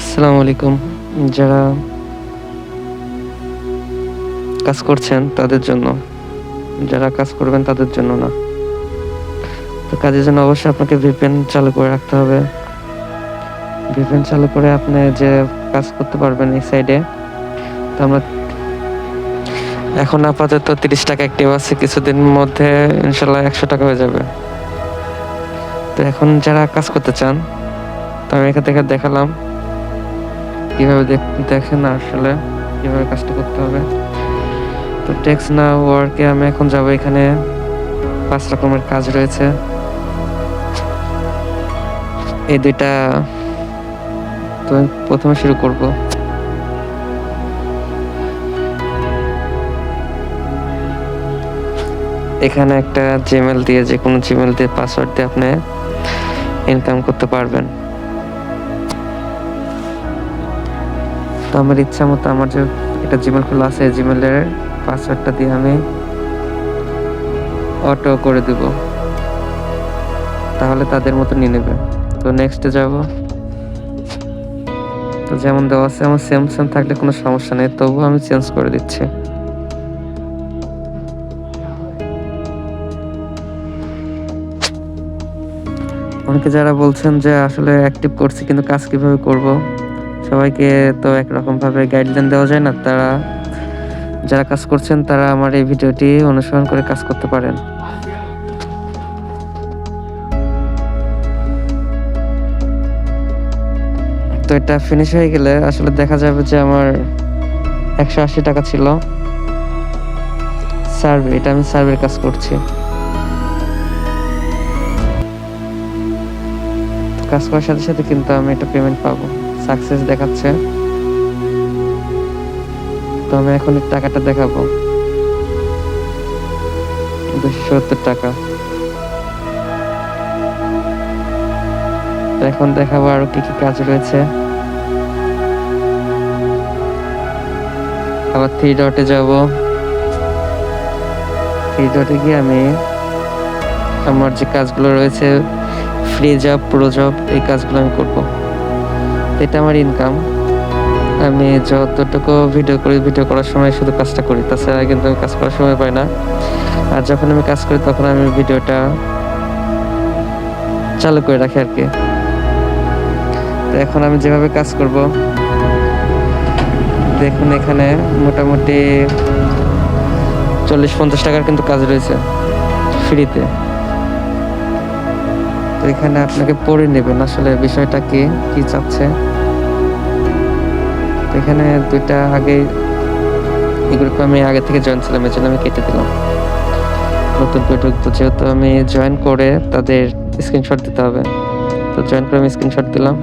আসসালামু আলাইকুম। যারা কাজ করছেন তাদের জন্য, যারা কাজ করবেন তাদের জন্য না। তো কাজের জন্য অবশ্যই আপনাকে VPN চালু করে রাখতে হবে। VPN চালু করে আপনি যে কাজ করতে পারবেন এই সাইডে। তো আমরা এখন আপাতত 30 টাকা অ্যাক্টিভ আছে, কিছুদিনের মধ্যে ইনশাল্লাহ 100 টাকা হয়ে যাবে। তো এখন যারা কাজ করতে চান, তো আমি এখান থেকে দেখালাম কিভাবে দেখেন আসলে কিভাবে কাজটা করতে হবে। তো টেক্সট না ওয়ার্কে আমি এখন যাব। এখানে 5 রকমের কাজ রয়েছে। এই দুইটা তো প্রথমে শুরু করব। এখানে একটা জিমেল দিয়ে, যে কোনো জিমেল দিয়ে পাসওয়ার্ড দিয়ে আপনি ইনকাম করতে পারবেন। তো আমার ইচ্ছা মতো আমার যে একটা জিমেল খোলা আছে, জিমেলের পাসওয়ার্ডটা দিয়ে আমি অটো করে দেব, তাহলে তাদের মতো নিয়ে নেবে। তো নেক্সটে যাব। তো যেমন দেওয়া আছে আমার সেম সেম থাকলে কোনো সমস্যা নেই, তবুও আমি চেঞ্জ করে দিচ্ছি। অনেকে যারা বলছেন যে আসলে অ্যাক্টিভ করছি কিন্তু কাজ কিভাবে করব, সবাইকে তো একরকম ভাবে গাইডলাইন দেওয়া যায় না। যারা কাজ করছেন তারা আমার এই ভিডিওটি অনুসরণ করে কাজ করতে পারেন। তো এটা ফিনিশ হয়ে গেলে আসলে দেখা যাবে যে আমার 180 টাকা ছিল সার্ভে। এটা আমি সার্ভের কাজ করছি। কাজ করার সাথে সাথে কিন্তু আমি এটা পেমেন্ট পাবো, সাকসেস দেখাচ্ছে। তো আমি এখন এই টাকাটা দেখাবো, 270 টাকা। তো এখন দেখাবো আরো কি কি কাজ রয়েছে। আবার 3 ডটে যাব। 3 ডটে গিয়ে আমি আমার যে কাজগুলো রয়েছে, ফ্রি জব, প্রো জব, এই কাজগুলো আমি করবো। এটা আমার ইনকাম। আমি যতটুকু ভিডিও করি, ভিডিও করার সময় শুধু কাজটা করি, তাছাড়া কিন্তু আমি কাজ করার সময় পাই না। আর যখন আমি কাজ করি তখন আমি ভিডিওটা চালু করে রাখি আর কি। তো এখন আমি যেভাবে কাজ করব, দেখুন এখানে মোটামুটি 40-50 টাকার কিন্তু কাজ রয়েছে ফ্রিতে। তো এখানে আপনাকে পড়ে নেবেন আসলে বিষয়টা কি চাচ্ছে। তো এখানে দুইটা এই গ্রুপে আমি আগে থেকে জয়েন ছিলাম, এই জন্য আমি কেটে দিলাম। নতুন করে ঢুকবো, যেহেতু আমি জয়েন করে তাদের স্ক্রিনশট দিতে হবে। তো জয়েন করে আমি স্ক্রিনশট দিলাম।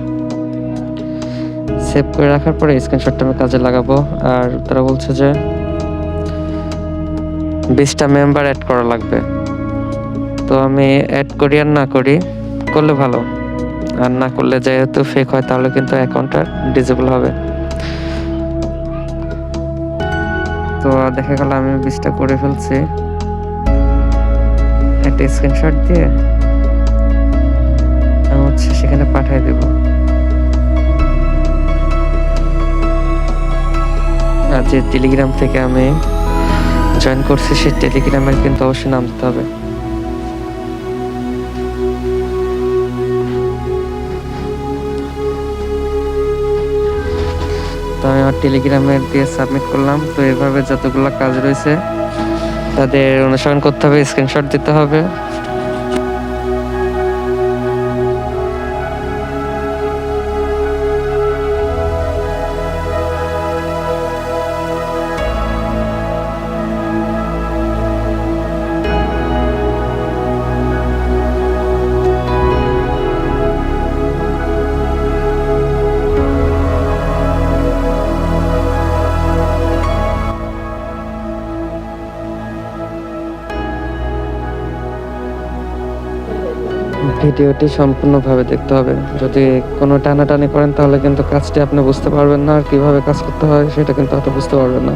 সেভ করে রাখার পরে স্ক্রিনশটটা আমি কাজে লাগাবো। আর তারা বলছে যে 20টা মেম্বার অ্যাড করা লাগবে। তো আমি অ্যাড করি আর না করি, করলে ভালো। আর না করলে যেহেতু ফেক হয় তাহলে কিন্তু অ্যাকাউন্টটা ডিসেবল হবে। তো দেখা গেল আমি 20টা করে ফেলছি। একটা স্ক্রিনশট দিয়ে আমি সেখানে পাঠিয়ে দেব। আর যে টেলিগ্রাম থেকে আমি জয়েন করছি সেই টেলিগ্রামের কিন্তু অবশ্যই নাম দিতে হবে। তো আমি আমার টেলিগ্রামের দিয়ে সাবমিট করলাম। তো এভাবে যতগুলো কাজ রয়েছে তাদের অনুসরণ করতে হবে, স্ক্রিনশট দিতে হবে। ভিডিওটি সম্পূর্ণভাবে দেখতে হবে। যদি কোনো টানাটানি করেন তাহলে কিন্তু কাজটি আপনি বুঝতে পারবেন না, আর কীভাবে কাজ করতে হয় সেটা কিন্তু অত বুঝতে পারবেন না।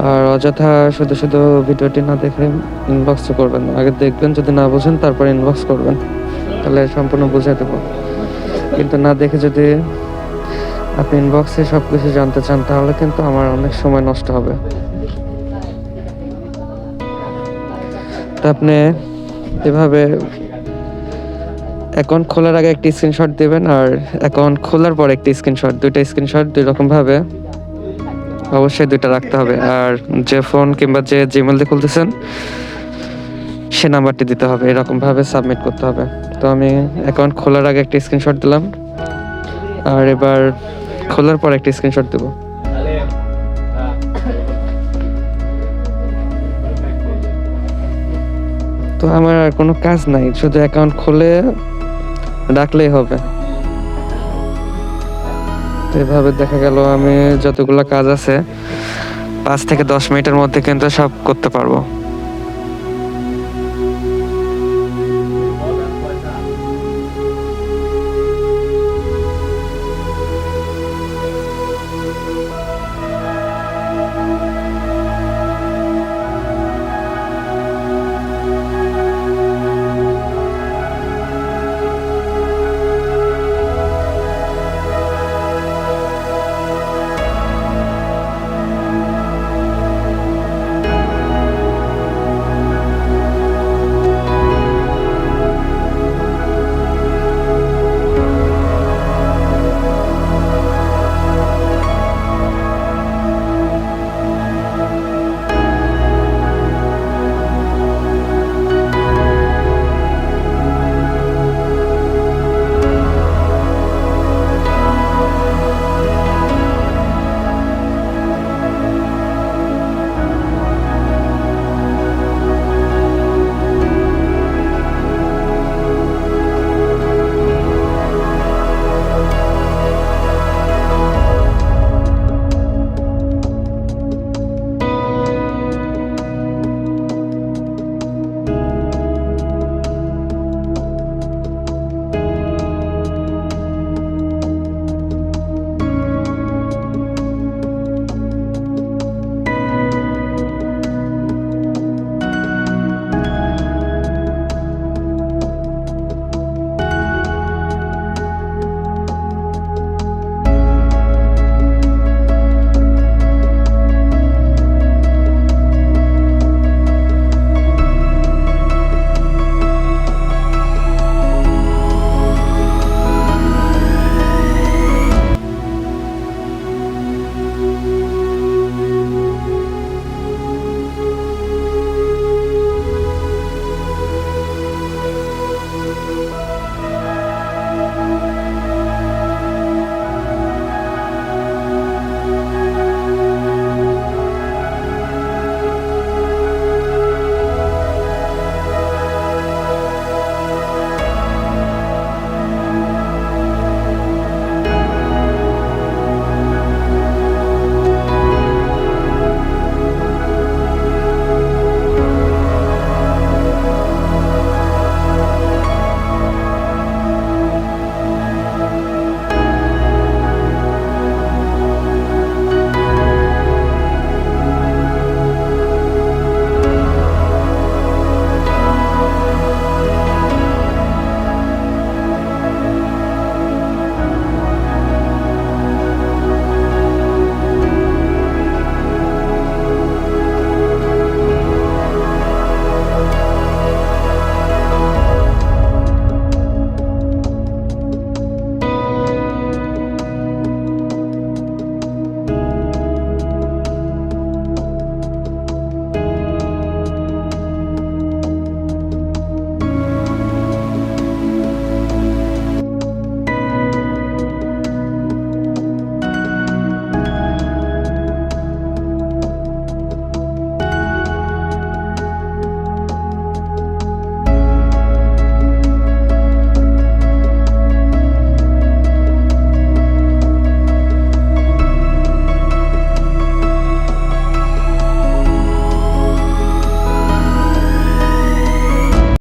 আর অযথা শুধু শুধু ভিডিওটি না দেখে ইনবক্স করবেন না, আগে দেখবেন, যদি না বোঝেন তারপর ইনবক্স করবেন, তাহলে সম্পূর্ণ বুঝে দেবো। কিন্তু না দেখে যদি আপনি ইনবক্সে সব কিছু জানতে চান, তাহলে কিন্তু আমার অনেক সময় নষ্ট হবে। তো আপনি এভাবে অ্যাকাউন্ট খোলার আগে একটি স্ক্রিনশট দিবেন, আর অ্যাকাউন্ট খোলার পর একটি স্ক্রিনশট, দুইটা স্ক্রিনশট দুই রকমভাবে অবশ্যই দুইটা রাখতে হবে। আর যে ফোন কিংবা যে জিমেল দিয়ে খুলতেছেন সে নাম্বারটি দিতে হবে, এরকমভাবে সাবমিট করতে হবে। তো আমি অ্যাকাউন্ট খোলার আগে একটি স্ক্রিনশট দিলাম, আর এবার খোলার পর একটি স্ক্রিনশট দেব। তো আমার আর কোনো কাজ নাই, শুধু অ্যাকাউন্ট খুলে রাখলেই হবে। তো এভাবে দেখা গেল আমি যতগুলো কাজ আছে 5 থেকে 10 মিনিটের মধ্যে কিন্তু সব করতে পারবো।